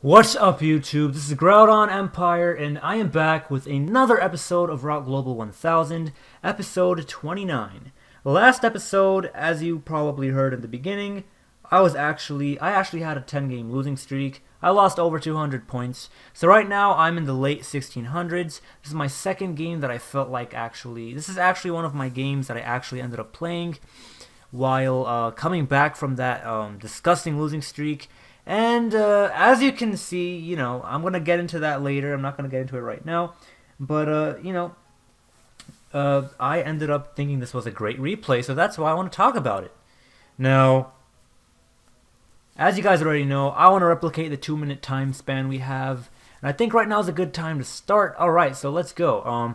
What's up, YouTube? This is GroudonEmpire, and I am back with another episode of Route Global 1000, episode 29. The last episode, as you probably heard in the beginning, I actually had a 10-game losing streak. I lost over 200 points. So right now, I'm in the late 1600s. This is my second game that I felt like this is actually one of my games that I actually ended up playing while coming back from that disgusting losing streak. And as you can see, I'm going to get into that later. I'm not going to get into it right now. But, I ended up thinking this was a great replay, so that's why I want to talk about it. Now, as you guys already know, I want to replicate the 2-minute time span we have. And I think right now is a good time to start. Alright, so let's go.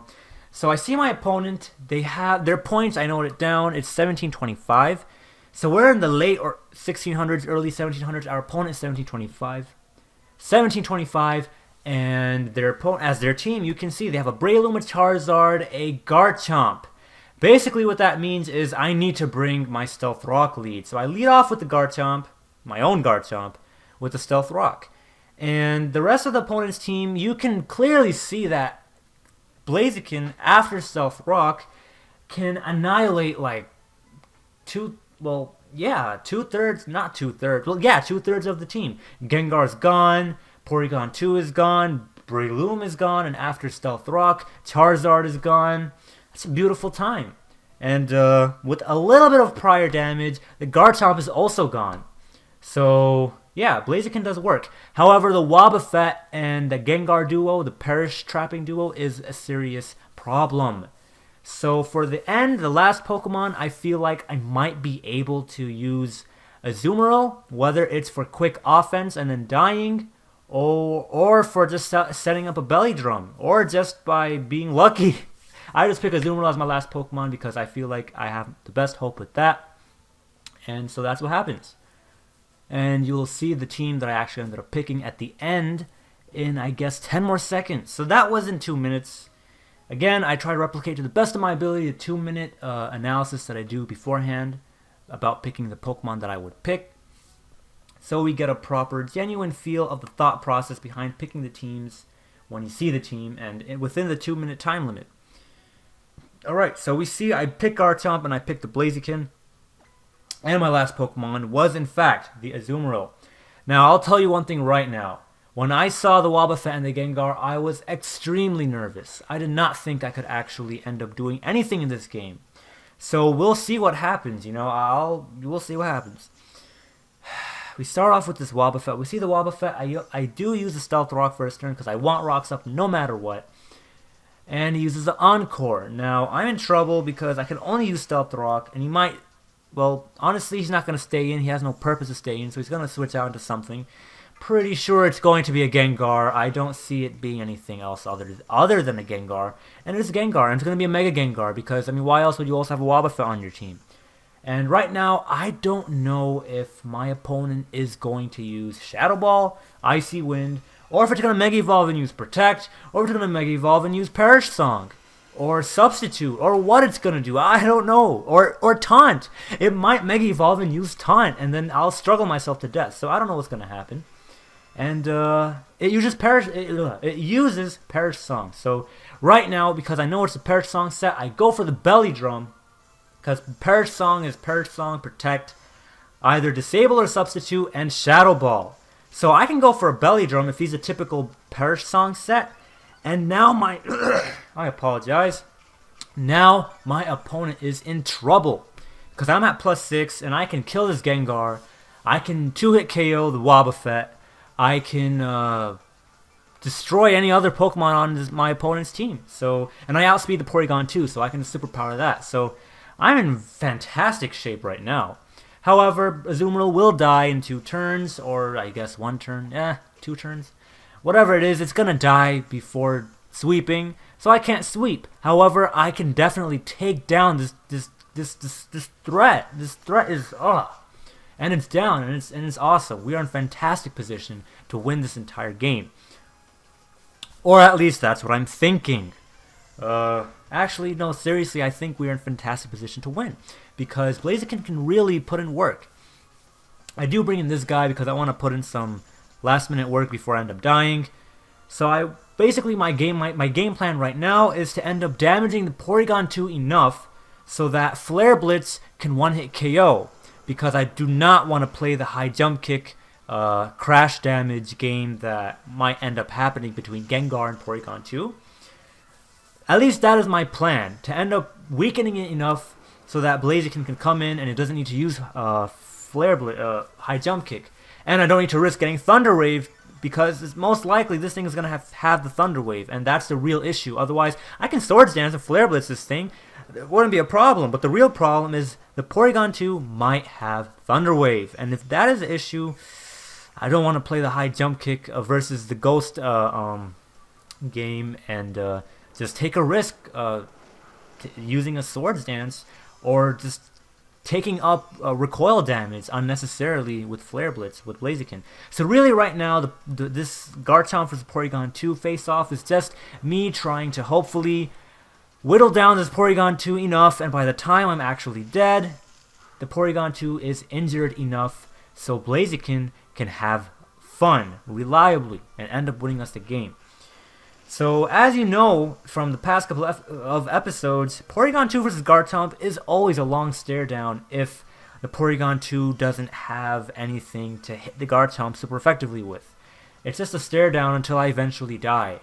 So I see my opponent. They have their points. I note it down. It's 1725. So we're in the late or 1600s, early 1700s. Our opponent is 1725, and their opponent, as their team, you can see they have a Breloom, a Charizard, a Garchomp. Basically, what that means is I need to bring my Stealth Rock lead. So I lead off with the Garchomp, my own Garchomp, with the Stealth Rock, and the rest of the opponent's team, you can clearly see that Blaziken, after Stealth Rock, can annihilate like two-thirds of the team. Gengar's gone, Porygon 2 is gone, Breloom is gone, and after Stealth Rock, Charizard is gone. That's a beautiful time. And with a little bit of prior damage, the Garchomp is also gone. So, yeah, Blaziken does work. However, the Wobbuffet and the Gengar duo, the Perish Trapping duo, is a serious problem. So for the last Pokemon, I feel like I might be able to use Azumarill, whether it's for quick offense and then dying, or for just setting up a belly drum, or just by being lucky. I just pick Azumarill as my last Pokemon because I feel like I have the best hope with that. And so that's what happens. And you'll see the team that I actually ended up picking at the end in, I guess, 10 more seconds. So that wasn't 2 minutes. Again, I try to replicate to the best of my ability the 2-minute analysis that I do beforehand about picking the Pokemon that I would pick. So we get a proper, genuine feel of the thought process behind picking the teams when you see the team and within the 2-minute time limit. Alright, so we see I pick Garchomp and I pick the Blaziken. And my last Pokemon was, in fact, the Azumarill. Now, I'll tell you one thing right now. When I saw the Wobbuffet and the Gengar, I was extremely nervous. I did not think I could actually end up doing anything in this game. So we'll see what happens, we'll see what happens. We start off with this Wobbuffet. We see the Wobbuffet. I do use the Stealth Rock first turn because I want rocks up no matter what. And he uses the Encore. Now, I'm in trouble because I can only use Stealth Rock, and he might, well, honestly, he's not going to stay in. He has no purpose to stay in, so he's going to switch out into something. Pretty sure it's going to be a Gengar. I don't see it being anything else other than a Gengar. And it's a Gengar, and it's going to be a Mega Gengar because, why else would you also have a Wobbuffet on your team? And right now, I don't know if my opponent is going to use Shadow Ball, Icy Wind, or if it's going to Mega Evolve and use Protect, or if it's going to Mega Evolve and use Perish Song, or Substitute, or what it's going to do. I don't know. Or Taunt. It might Mega Evolve and use Taunt, and then I'll struggle myself to death. So I don't know what's going to happen. And it uses Perish Song. So right now, because I know it's a Perish Song set, I go for the Belly Drum. Because Perish Song is Perish Song, Protect, either Disable or Substitute, and Shadow Ball. So I can go for a Belly Drum if he's a typical Perish Song set. And now I apologize. Now my opponent is in trouble. Because I'm at +6 and I can kill this Gengar. I can 2-hit KO the Wobbuffet. I can destroy any other Pokemon on my opponent's team. And I outspeed the Porygon 2, so I can superpower that. So I'm in fantastic shape right now. However, Azumarill will die in 2 turns, or I guess 1 turn. 2 turns. Whatever it is, it's gonna die before sweeping, so I can't sweep. However, I can definitely take down this threat. This threat is and it's down, and it's awesome. We are in fantastic position to win this entire game. Or at least that's what I'm thinking. Actually, no, seriously, I think we are in fantastic position to win. Because Blaziken can really put in work. I do bring in this guy because I want to put in some last minute work before I end up dying. So I basically my game plan right now is to end up damaging the Porygon 2 enough so that Flare Blitz can one-hit KO, because I do not want to play the high jump kick crash damage game that might end up happening between Gengar and Porygon 2. At least that is my plan, to end up weakening it enough so that Blaziken can come in and it doesn't need to use high jump kick. And I don't need to risk getting Thunder Wave, because it's most likely this thing is going to have the Thunder Wave, and that's the real issue. Otherwise, I can Swords Dance and Flare Blitz this thing. It wouldn't be a problem, but the real problem is the Porygon 2 might have Thunder Wave. And if that is the issue, I don't want to play the high jump kick versus the Ghost game and just take a risk using a Swords Dance, or just taking up recoil damage unnecessarily with Flare Blitz, with Blaziken. So really right now, this Garchomp vs Porygon 2 face-off is just me trying to hopefully whittle down this Porygon 2 enough, and by the time I'm actually dead, the Porygon 2 is injured enough so Blaziken can have fun, reliably, and end up winning us the game. So, as you know from the past couple of episodes, Porygon 2 vs Garchomp is always a long stare down if the Porygon 2 doesn't have anything to hit the Garchomp super effectively with. It's just a stare down until I eventually die.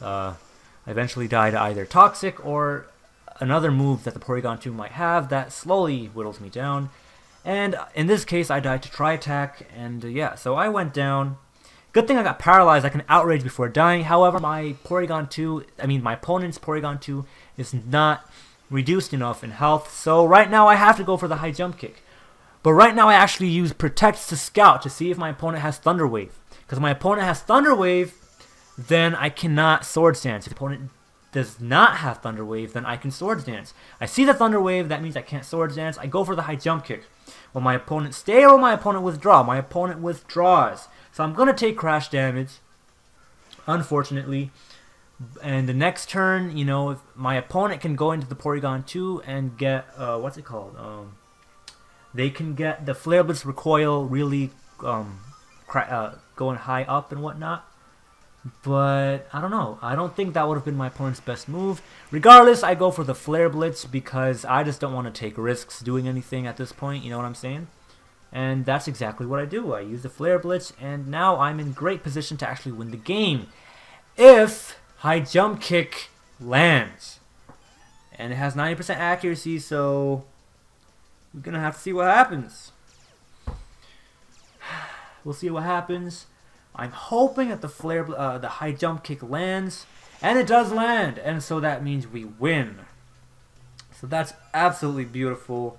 I eventually die to either Toxic or another move that the Porygon 2 might have that slowly whittles me down. And in this case, I died to Tri-Attack, and yeah, so I went down. Good thing I got paralyzed. I can outrage before dying. However, my opponent's Porygon 2 is not reduced enough in health. So right now I have to go for the high jump kick. But right now I actually use Protect to scout to see if my opponent has Thunder Wave. Because if my opponent has Thunder Wave, then I cannot Swords Dance. If the opponent does not have Thunder Wave, then I can Swords Dance. I see the Thunder Wave, that means I can't Swords Dance. I go for the high jump kick. Will my opponent stay or will my opponent withdraw? My opponent withdraws. So I'm going to take crash damage, unfortunately. And the next turn, you know, if my opponent can go into the Porygon 2 and get, what's it called? They can get the Flare Blitz recoil really going high up and whatnot. But I don't know. I don't think that would have been my opponent's best move. Regardless, I go for the Flare Blitz because I just don't want to take risks doing anything at this point. You know what I'm saying? And that's exactly what I do. I use the Flare Blitz, and now I'm in great position to actually win the game. If high jump kick lands. And it has 90% accuracy, so we're going to have to see what happens. We'll see what happens. I'm hoping that the high jump kick lands, and it does land, and so that means we win. So that's absolutely beautiful.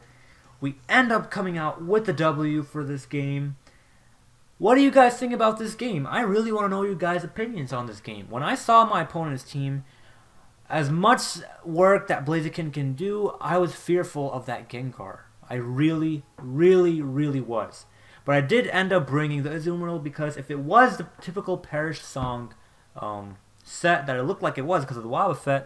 We end up coming out with the W for this game. What do you guys think about this game? I really want to know your guys' opinions on this game. When I saw my opponent's team, as much work that Blaziken can do, I was fearful of that Gengar. I really, really, really was. But I did end up bringing the Azumarill because if it was the typical Perish Song set that it looked like it was because of the Wobbuffet,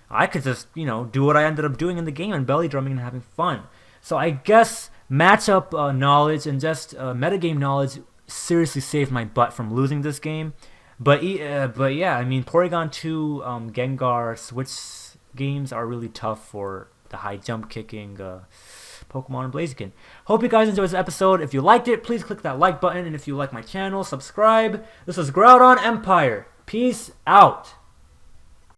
I could just, you know, do what I ended up doing in the game and belly drumming and having fun. So I guess matchup knowledge and just metagame knowledge seriously saved my butt from losing this game. But yeah, I mean, Porygon 2 Gengar Switch games are really tough for the high jump kicking Pokemon and Blaziken. Hope you guys enjoyed this episode. If you liked it, please click that like button. And if you like my channel, subscribe. This is GroudonEmpire. Peace out.